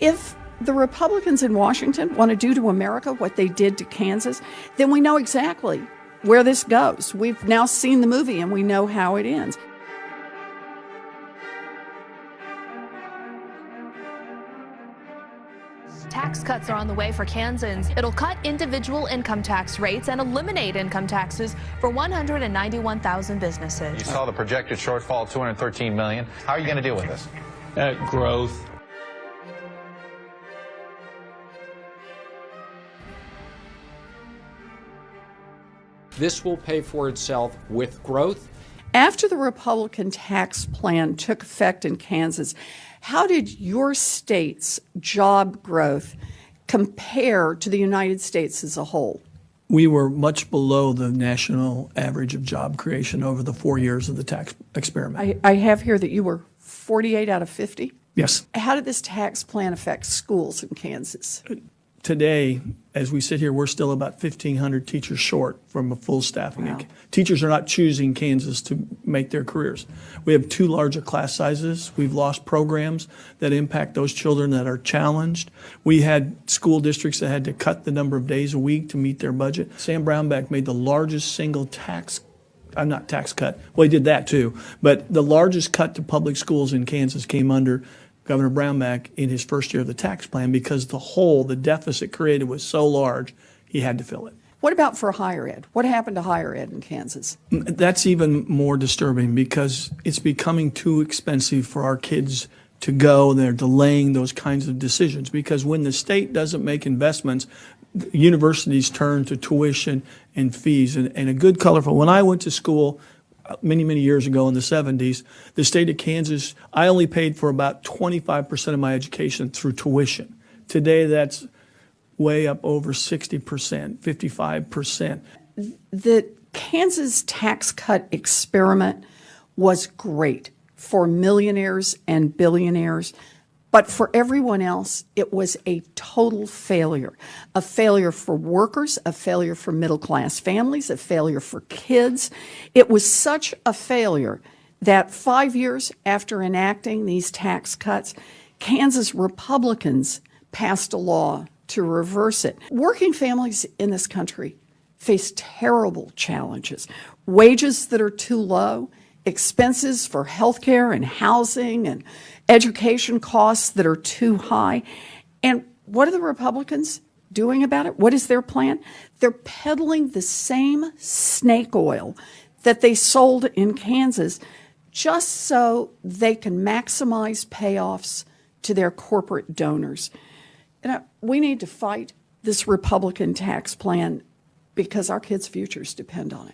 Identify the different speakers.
Speaker 1: If the Republicans in Washington want to do to America what they did to Kansas, then we know exactly where this goes. We've now seen the movie and we know how it ends.
Speaker 2: Tax cuts are on the way for Kansans. It'll cut individual income tax rates and eliminate income taxes for 191,000 businesses.
Speaker 3: You saw the projected shortfall, $213 million. How are you going to deal with this?
Speaker 4: Growth. This will pay for itself with growth.
Speaker 1: After the Republican tax plan took effect in Kansas, how did your state's job growth compare to the United States as a whole?
Speaker 5: We were much below the national average of job creation over the 4 years of the tax experiment.
Speaker 1: I have here that you were 48 out of 50.
Speaker 5: Yes.
Speaker 1: How did this tax plan affect schools in Kansas?
Speaker 5: Today, as we sit here, we're still about 1,500 teachers short from a full staffing.
Speaker 1: Wow.
Speaker 5: Teachers are not choosing Kansas to make their careers. We have too large of class sizes. We've lost programs that impact those children that are challenged. We had school districts that had to cut the number of days a week to meet their budget. Sam Brownback made the largest single not tax cut. Well, he did that too. But the largest cut to public schools in Kansas came under Governor Brownback in his first year of the tax plan because the deficit created was so large, he had to fill it.
Speaker 1: What about for higher ed? What happened to higher ed in Kansas?
Speaker 5: That's even more disturbing because it's becoming too expensive for our kids to go. They're delaying those kinds of decisions because when the state doesn't make investments, universities turn to tuition and fees. And a good colorful, when I went to school many, many years ago in the 70s, the state of Kansas, I only paid for about 25% of my education through tuition. Today, that's way up over 60%, 55%.
Speaker 1: The Kansas tax cut experiment was great for millionaires and billionaires, but for everyone else, it was a total failure. A failure for workers, a failure for middle-class families, a failure for kids. It was such a failure that 5 years after enacting these tax cuts, Kansas Republicans passed a law to reverse it. Working families in this country face terrible challenges. Wages that are too low, expenses for health care and housing and education costs that are too high. And what are the Republicans doing about it? What is their plan? They're peddling the same snake oil that they sold in Kansas just so they can maximize payoffs to their corporate donors. We need to fight this Republican tax plan because our kids' futures depend on it.